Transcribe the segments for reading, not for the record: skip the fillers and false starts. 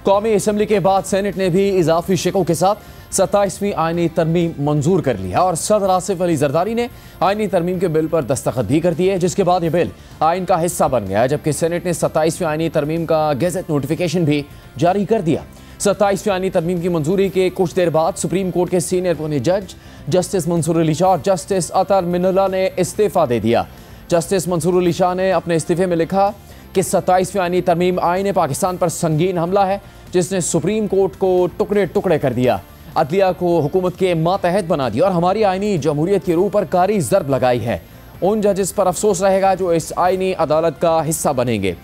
कौमी असम्बली के बाद सेनेट ने भी इजाफी शिकों के साथ 27वीं आईनी तरमीम मंजूर कर लिया और सदर आसिफ अली जरदारी ने आईनी तरमीम के बिल पर दस्तखत भी कर दिए, जिसके बाद यह बिल आइन का हिस्सा बन गया, जबकि सेनेट ने 27वीं आईनी तरमीम का गेजेट नोटिफिकेशन भी जारी कर दिया। 27वीं आईनी तरमीम की मंजूरी के कुछ देर बाद सुप्रीम कोर्ट के सीनियर पुणे जज जस्टिस मंसूर अली शाह और जस्टिस अतर मिनुल्लाह ने इस्तीफा दे दिया। जस्टिस मंसूर अली शाह ने अपने इस्तीफे में लिखा कि 27वीं आईनी तरमीम आईन पाकिस्तान पर संगीन हमला है, जिसने सुप्रीम कोर्ट को टुकड़े टुकड़े कर दिया, अदलिया को हुकूमत के मातहत बना दिया और हमारी आईनी जमहूरियत की रूह पर कारी ज़रब लगाई है। उन जजेस पर अफसोस रहेगा जो इस आईनी अदालत का हिस्सा बनेंगे।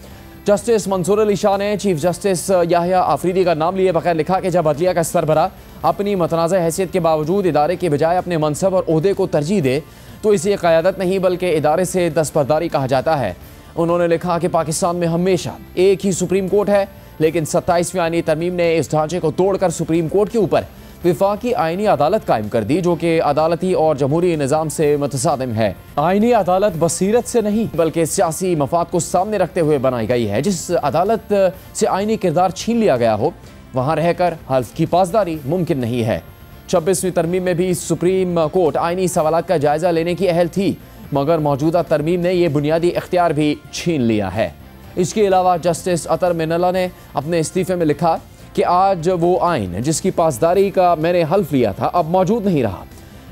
जस्टिस मंसूर अली शाह ने चीफ जस्टिस याहिया आफरीदी का नाम लिए बगैर लिखा कि जब अदलिया का सरबरा अपनी मतनाज़ा हैसियत के बावजूद इदारे के बजाय अपने मनसब और ओहदे को तरजीह दे तो इसे क़यादत नहीं बल्कि इदारे से दस्तबरदारी कहा जाता है। उन्होंने लिखा कि पाकिस्तान में हमेशा एक ही सुप्रीम कोर्ट है, लेकिन 27वीं आईनी तरमीम ने इस ढांचे को तोड़कर सुप्रीम कोर्ट के ऊपर विफाकी आईनी अदालत कायम कर दी, जो कि अदालती और जमहूरी निज़ाम से मुतसादिम है। आईनी अदालत बसीरत से नहीं बल्कि सियासी मफाद को सामने रखते हुए बनाई गई है। जिस अदालत से आईनी किरदार छीन लिया गया हो वहाँ रहकर हल्फ की पासदारी मुमकिन नहीं है। 26वीं तरमीम में भी सुप्रीम कोर्ट आईनी सवालात का जायजा लेने की अहल थी, मगर मौजूदा तरमीम ने यह बुनियादी इख्तियार भी छीन लिया है। इसके अलावा जस्टिस अतर मिनुल्लाह ने अपने इस्तीफे में लिखा कि आज वो आइन जिसकी पासदारी का मैंने हल्फ लिया था अब मौजूद नहीं रहा।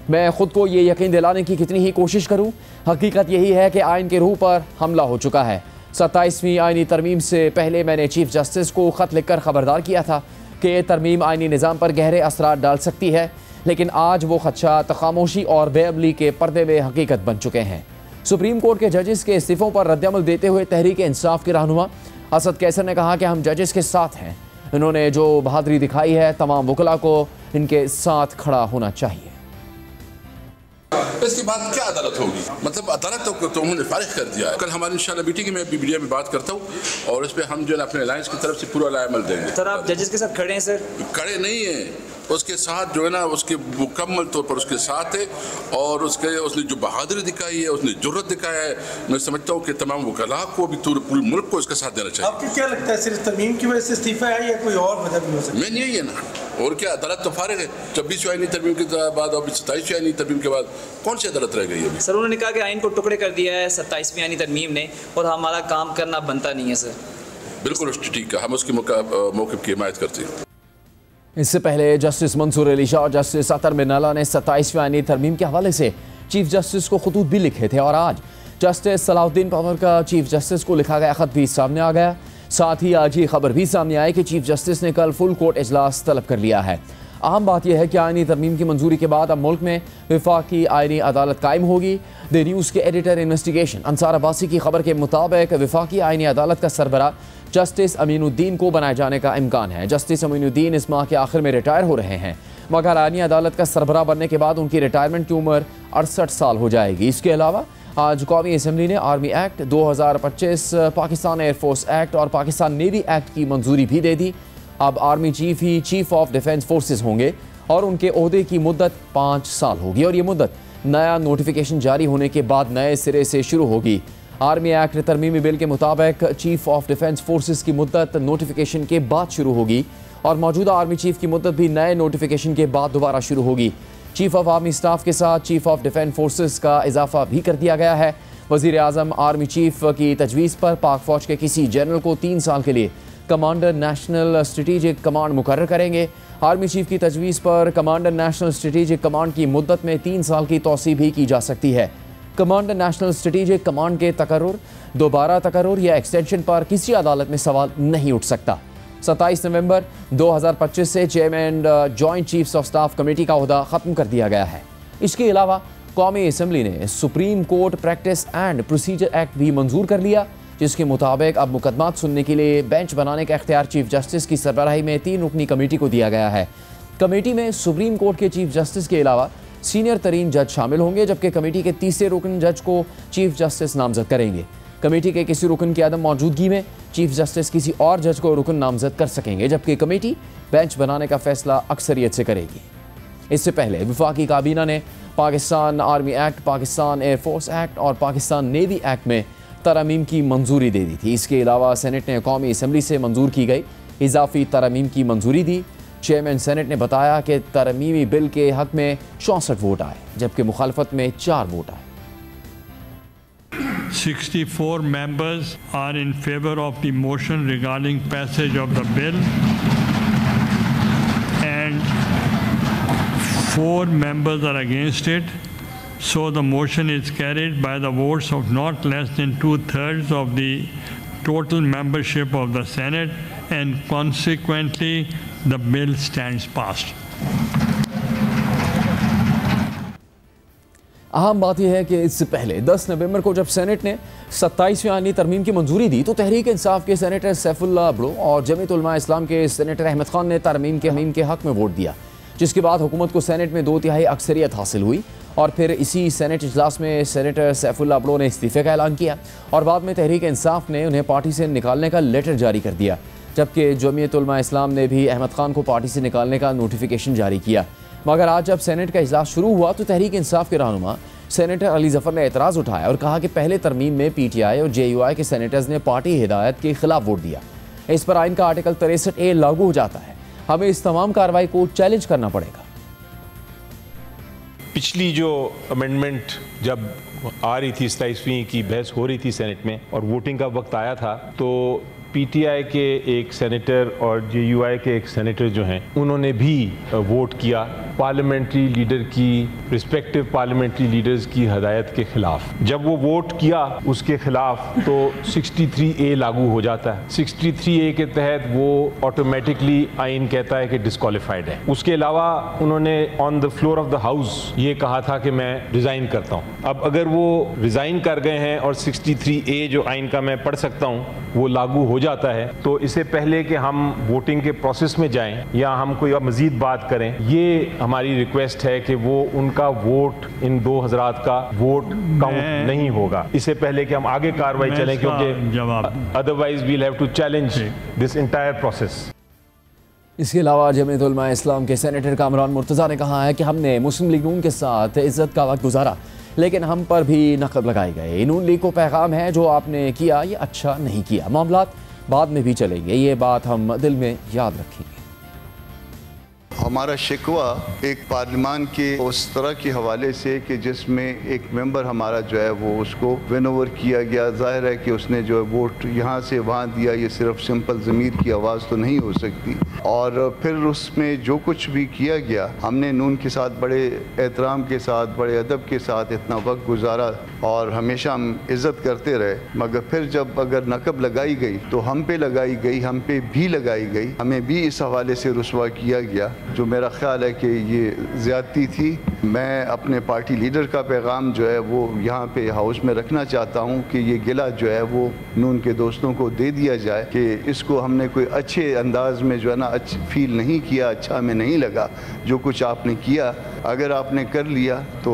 मैं खुद को ये यकीन दिलाने की कितनी ही कोशिश करूं, हकीकत यही है कि आइन के रूह पर हमला हो चुका है। 27वीं आईनी तरमीम से पहले मैंने चीफ जस्टिस को ख़त लिखकर ख़बरदार किया था कि ये तरमीम आईनी निज़ाम पर गहरे असरात डाल सकती है, लेकिन आज वो खदशात खामोशी और बेअमली के पर्दे में हकीकत बन चुके हैं। सुप्रीम कोर्ट के जजेस के इस्तीफ़ों पर रद्दअमल देते हुए तहरीक इंसाफ के रहनुमा असद कैसर ने कहा कि हम जजेस के साथ हैं। इन्होंने जो बहादुरी दिखाई है, तमाम वकला को इनके साथ खड़ा होना चाहिए। इसके बाद क्या अदालत होगी? मतलब अदालत तो उन्होंने फारिग कर दिया है। कल हमारी इंशाल्लाह मीटिंग में भी मीडिया में बात करता हूँ और इस पर हम जो है अपने अलायंस की तरफ से पूरा लाएमल देंगे। सर आप जजेस के साथ खड़े हैं? सर खड़े नहीं है, उसके साथ जो है ना उसके मुकम्मल तौर पर उसके साथ है और उसने जो बहादुरी दिखाई है, उसने जुर्रत दिखाया है, मैं समझता हूँ कि तमाम वकला को भी पूरे मुल्क को इसका साथ देना चाहिए। आपको क्या लगता है सिर्फ तरमीम की वजह से इस्तीफा है या कोई और वजह भी हो सकती है? मेन यही है ना, और क्या अदालत तो फारिग है। 26वीं आईनी तरमीम के बाद और 27वीं आईनी तरमीम के बाद कौन सी अदालत रह गई है? सर उन्होंने कहा कि आइन को टुकड़े कर दिया है 27वीं आईनी तरमीम ने और हमारा काम करना बनता नहीं है। सर बिल्कुल ठीक है, हम उसके मौक़िफ़ की हिमायत करते हैं। इससे पहले जस्टिस मंसूर अली शाह और जस्टिस अतर मिनुल्लाह ने 27वीं आईनी तरमीम के हवाले से चीफ जस्टिस को खतूत भी लिखे थे और आज जस्टिस सलाउद्दीन पंवर का चीफ जस्टिस को लिखा गया खत भी सामने आ गया। साथ ही आज ये खबर भी सामने आई कि चीफ जस्टिस ने कल फुल कोर्ट इजलास तलब कर लिया है। अहम बात यह है कि आईनी तरमीम की मंजूरी के बाद अब मुल्क में विफाकी आईनी अदालत कायम होगी। द न्यूज़ के एडिटर इन्वेस्टिगेशन अंसार अब्बासी की खबर के मुताबिक विफाकी आईनी अदालत का सरबरा जस्टिस अमीनुद्दीन को बनाए जाने का इम्कान है। जस्टिस अमीनुद्दीन इस माह के आखिर में रिटायर हो रहे हैं, मगर आईनी अदालत का सरबरा बनने के बाद उनकी रिटायरमेंट की उम्र 68 साल हो जाएगी। इसके अलावा आज कौमी असम्बली ने army act 2025, Pakistan air force act और पाकिस्तान नेवी एक्ट की मंजूरी भी दे दी। अब army chief he chief of defence forces होंगे और उनके ओहदे की मुद्दत 5 साल होगी और ये मुद्दत नया नोटिफिकेशन जारी होने के बाद नए सिरे से शुरू होगी। आर्मी एक्ट तरमीमी बिल के मुताबिक चीफ ऑफ डिफेंस फोर्सेस की मुद्दत नोटिफिकेशन के बाद शुरू होगी और मौजूदा आर्मी चीफ की मुद्दत भी नए नोटिफिकेशन के बाद दोबारा शुरू होगी। चीफ ऑफ आर्मी स्टाफ के साथ चीफ ऑफ डिफेंस फोर्सेस का इजाफा भी कर दिया गया है। वज़ीर आज़म आर्मी चीफ की तजवीज़ पर पाक फ़ौज के किसी जनरल को 3 साल के लिए कमांडर नेशनल स्ट्रेटेजिक कमांड मुकर्रर करेंगे। आर्मी चीफ की तजवीज़ पर कमांडर नेशनल स्ट्रेटेजिक कमांड की मुद्दत में 3 साल की तौसी भी की जा सकती है। कमांडर नेशनल स्ट्रेटेजिक कमांड के तकर्रुर, दोबारा तकर्रुर या एक्सटेंशन पर किसी अदालत में सवाल नहीं उठ सकता। 27 नवंबर 2025 से chairman joint chiefs of staff committee का ओहदा ख़त्म कर दिया गया है। इसके अलावा कौमी असम्बली ने supreme court practice and procedure act भी मंजूर कर लिया, जिसके मुताबिक अब मुकदमात सुनने के लिए बेंच बनाने का इख्तियार चीफ जस्टिस की सरबराही में 3 रुकनी कमेटी को दिया गया है। कमेटी में सुप्रीम कोर्ट के चीफ जस्टिस के अलावा सीनियर तरीन जज शामिल होंगे, जबकि कमेटी के तीसरे रुकन जज को चीफ जस्टिस नामजद करेंगे। कमेटी के किसी रुकन की अदम मौजूदगी में चीफ जस्टिस किसी और जज को रुकन नामजद कर सकेंगे, जबकि कमेटी बेंच बनाने का फैसला अक्सरियत से करेगी। इससे पहले वफाकी काबीना ने Pakistan army act, Pakistan air force act और पाकिस्तान नेवी एक्ट में तरमीम की मंजूरी दे दी थी। इसके अलावा सेनेट ने कौमी असम्बली से मंजूर की गई इजाफी तरमीम की मंजूरी दी। चेयरमैन सेनेट ने बताया कि तरमीमी बिल के हक में 64 वोट आए, जबकि मुखालफत में 4 वोट आए। 64 members are in favor of the motion regarding passage of the bill and 4 members are against it. So the motion is carried by the votes of not less than 2/3 of the total membership of the Senate, and consequently the bill stands passed. अहम बात यह है कि इससे पहले 10 नवंबर को जब senate ने 27वीं आईनी तरमीम की मंजूरी दी तो तहरीक इंसाफ के सेनेटर सैफुल्लाह अब्ड़ो और जमीयत उलमा इस्लाम के सेनेटर अहमद खान ने तरमीम के हक में वोट दिया, जिसके बाद हुकूमत को सेनेट में 2/3 अक्सरियत हासिल हुई और फिर इसी सेनेट इजलास में सेनेटर सैफुल्लाह अब्ड़ो ने इस्तीफे का ऐलान किया और बाद में तहरीक इंसाफ ने उन्हें पार्टी से निकालने का लेटर जारी कर दिया, जबकि जमीयत उलमा इस्लाम ने भी अहमद खान को पार्टी से निकालने का नोटिफिकेशन जारी किया। मगर आज जब सेनेट का इजलास शुरू हुआ तो तहरीक इंसाफ के रहनुमा सेनेटर अली जफर ने एतराज़ उठाया और कहा कि पहले तरमीम में PTI और JUI के सेनेटर्स ने पार्टी हिदायत के खिलाफ वोट दिया। इस पर आइन का आर्टिकल 63A लागू हो जाता है। हमें इस तमाम कार्रवाई को चैलेंज करना पड़ेगा। पिछली जो अमेंडमेंट जब आ रही थी 27वीं की बहस हो रही थी सेनेट में और वोटिंग का वक्त आया था तो PTI के एक सेनेटर और JUI के एक सेनेटर जो हैं उन्होंने भी वोट किया पार्लियामेंट्री लीडर की रिस्पेक्टिव पार्लियामेंट्री लीडर्स की हदायत के खिलाफ। जब वो वोट किया उसके खिलाफ तो 63A लागू हो जाता है। 63A के तहत वो ऑटोमेटिकली आइन कहता है कि डिस्क्वालिफाइड है। उसके अलावा उन्होंने on the floor of the house ये कहा था कि मैं रिज़ाइन करता हूँ। अब अगर वो रिज़ाइन कर गए हैं और 63A जो आइन का मैं पढ़ सकता हूँ वो लागू हो जाता है, तो इससे पहले कि हम वोटिंग के प्रोसेस में जाएं या हम कोई मज़ीद बात करें, ये हमारी रिक्वेस्ट है कि वो उनका वोट इन 2 हज़रात का वोट काउंट नहीं होगा इससे पहले कि हम आगे कार्रवाई चलें, क्योंकि otherwise we'll have to challenge this entire process. इसके अलावा जमीयत उलमा इस्लाम के सेनेटर कामरान मुर्तज़ा ने कहा है कि हमने मुस्लिम लीग नून के साथ इज्जत का वक्त गुजारा, लेकिन हम पर भी नक़ब लगाए गए। नून लीग को पैगाम है जो आपने किया ये अच्छा नहीं किया, मामलात बाद में भी चलेंगे, ये बात हम दिल में याद रखेंगे। हमारा शिकवा एक पार्लियामान के उस तरह के हवाले से कि जिसमें एक मेंबर हमारा जो है वो उसको विन ओवर किया गया। जाहिर है कि उसने जो है वोट यहाँ से वहाँ दिया, ये सिर्फ सिंपल ज़मीर की आवाज़ तो नहीं हो सकती। और फिर उसमें जो कुछ भी किया गया हमने नून के साथ बड़े एहतराम के साथ बड़े अदब के साथ इतना वक्त गुजारा और हमेशा हम इज़्ज़त करते रहे। मगर फिर जब अगर नक़ब लगाई गई तो हम पे लगाई गई, हम पे भी लगाई गई, हमें भी इस हवाले से रुसवा किया गया, जो मेरा ख्याल है कि ये ज़्यादती थी। मैं अपने पार्टी लीडर का पैगाम जो है वो यहाँ पे हाउस में रखना चाहता हूँ कि ये गिला जो है वो नून के दोस्तों को दे दिया जाए कि इसको हमने कोई अच्छे अंदाज में जो है ना फील नहीं किया, अच्छा में नहीं लगा। जो कुछ आपने किया अगर आपने कर लिया तो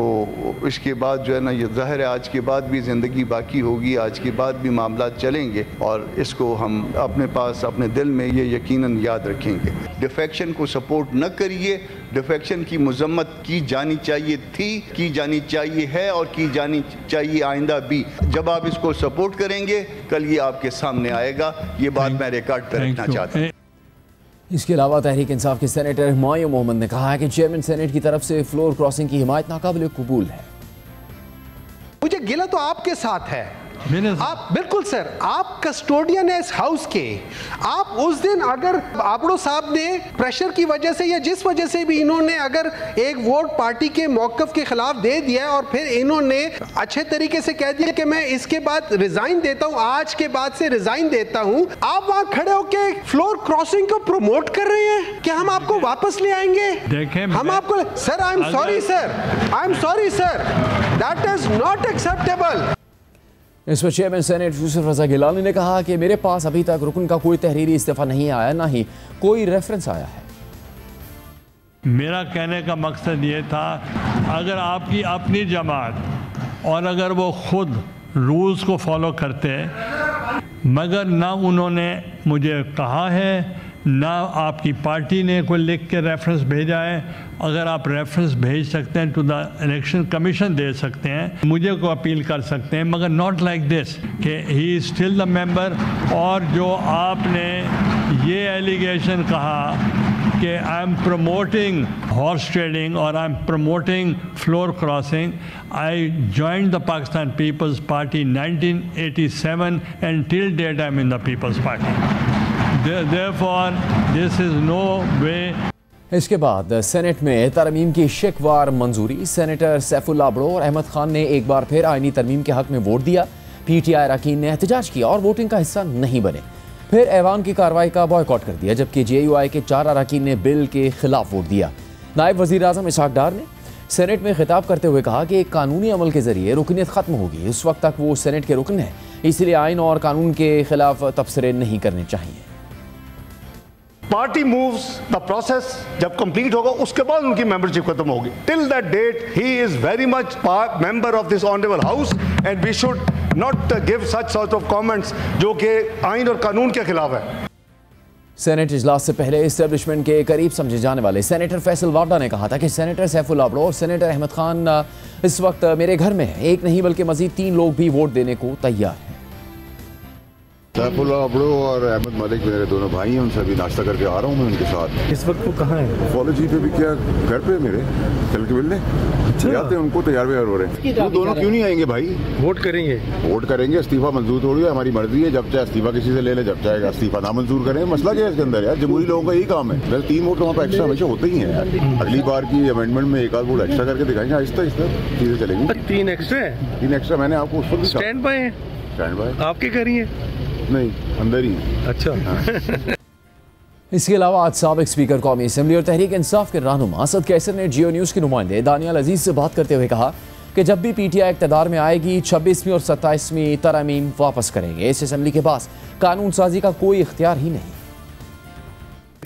इसके बाद जो है ना ये ज़ाहिर है आज के बाद भी ज़िंदगी बाकी होगी, आज के बाद भी मामला चलेंगे और इसको हम अपने पास अपने दिल में ये यकीनन याद रखेंगे। डिफेक्शन को सपोर्ट न करिए, डिफेक्शन की मजम्मत की जानी चाहिए थी, की जानी चाहिए है और की जानी चाहिए आइंदा भी। जब आप इसको सपोर्ट करेंगे कल ये आपके सामने आएगा, ये बात मैं रिकॉर्ड पर रखना चाहता हूँ। इसके अलावा तहरीक इंसाफ के सेनेटर हुमायूं मोहम्मद ने कहा है कि चेयरमैन सेनेट की तरफ से फ्लोर क्रॉसिंग की हिमायत नाकाबिल कबूल है। मुझे गिला तो आपके साथ है, आप बिल्कुल सर, आप कस्टोडियन है इस हाउस के। आप उस दिन अगर आबड़ो साहब ने प्रेशर की वजह से या जिस वजह से भी इन्होंने अगर एक वोट पार्टी के मौक़िफ़ के खिलाफ दे दिया और फिर इन्होंने अच्छे तरीके से कह दिया कि मैं इसके बाद रिजाइन देता हूं, आज के बाद से रिजाइन देता हूं, आप वहां खड़े होके फ्लोर क्रॉसिंग को प्रमोट कर रहे हैं कि हम आपको वापस ले आएंगे। हम आपको sir, I am sorry sir, that is not acceptable. इस पर चेयरमैन सेनेट यूसुफ रजा गिलानी ने कहा कि मेरे पास अभी तक रुकन का कोई तहरीरी इस्तीफा नहीं आया, ना ही कोई रेफरेंस आया है। मेरा कहने का मकसद ये था, अगर आपकी अपनी जमात और अगर वो खुद रूल्स को फॉलो करते, मगर ना उन्होंने मुझे कहा है ना आपकी पार्टी ने कोई लिख के रेफरेंस भेजा है। अगर आप रेफरेंस भेज सकते हैं टू द इलेक्शन कमीशन दे सकते हैं, मुझे को अपील कर सकते हैं, मगर नॉट लाइक दिस कि he is still the member. और जो आपने ये एलिगेशन कहा कि I am promoting horse trading और I am promoting floor crossing, I joined the Pakistan people's party 1987 and till date I am in the people's party. Therefore, this is no way. इसके बाद senate में तरमीम की शिकवार मंजूरी। Senator Saifullah Abro और अहमद खान ने एक बार फिर आईनी तरमीम के हक में वोट दिया। PTI अरकान ने एहतजाज किया और वोटिंग का हिस्सा नहीं बने। फिर ऐवान की कार्रवाई का बॉयकॉट कर दिया, जबकि JUI के 4 अरकान ने बिल के खिलाफ वोट दिया। नायब वज़ीर आज़म इसहाक डार ने सेनेट में खिताब करते हुए कहा कि एक कानूनी अमल के जरिए रुकनीत खत्म होगी। उस वक्त तक वो सेनेट के रुकन है, इसलिए आइन और कानून के खिलाफ तबसरे नहीं करने चाहिए। पार्टी मूव्स द प्रोसेस जब कंप्लीट होगा उसके बाद उनकी मेंबरशिप खत्म होगी। Till that date he is very much member of this honourable house and we should not give such sort of comments जो कि आइन और कानून के खिलाफ है। सेनेट इजलास से पहले इस्टेब्लिशमेंट के करीब समझे जाने वाले सेनेटर फैसल वाडा ने कहा था कि सेनेटर सैफुल्लाह अबड़ो और सेनेटर अहमद खान इस वक्त मेरे घर में हैं। एक नहीं बल्कि मजीद 3 लोग भी वोट देने को तैयार हैं। सैफुल्लाह अबड़ो और अहमद मलिक मेरे दोनों भाई हैं, उनसे अभी नाश्ता करके आ रहा हूँ मैं उनके साथ। इस वक्त वो कहाँ है? कॉलेज पे भी क्या घर पे मेरे चल के मिलने आते हैं, उनको तैयार व्यार हो रहे हैं। वो दोनों क्यों नहीं आएंगे भाई? वोट करेंगे, वोट करेंगे। इस्तीफा मंजूर थोड़ी है, हमारी मर्जी है। जब चाहे इस्तीफा किसी से ले ले, जब चाहेगा इस्तीफा ना मंजूर करें। मसला क्या है इसके अंदर यार? जमहूरी लोगों का यही काम है। वैसे 3 वोट वहाँ पर एक्स्ट्रा हमेशा होते ही हैं। अगली बार की अमेंडमेंट में 1 आध वोट एक्स्ट्रा करके दिखाएंगे, आहिस्ता आहिस्ता चीजें चलेंगी। 3 एक्स्ट्रा मैंने आपको उस पर स्टैंड बाय है। स्टैंड बाय आपके करिए नहीं, अंदर ही। अच्छा। इसके अलावा आज साबिक स्पीकर कौमी असम्बली और तहरीक इंसाफ के रहनुमा असद कैसर ने जियो न्यूज़ के नुमाइंदे दानियाल अजीज से बात करते हुए कहा कि जब भी PTI इक़्तिदार में आएगी 26वीं और 27वीं तरमीम वापस करेंगे। इस असम्बली के पास कानून साजी का कोई इख्तियार ही नहीं।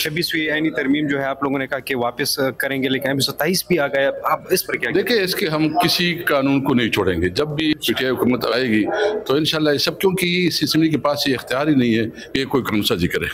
26वीं आईनी तरमीम जो है आप लोगों ने कहा कि वापस करेंगे, लेकिन अभी 27 भी आ गया। आप इस पर क्या? देखिए, इसके हम किसी कानून को नहीं छोड़ेंगे। जब भी PTI हुकूमत आएगी तो इंशाल्लाह सब, क्योंकि इस असम्बली के पास ये इख्तियार ही नहीं है कि कोई कानून साजी करे।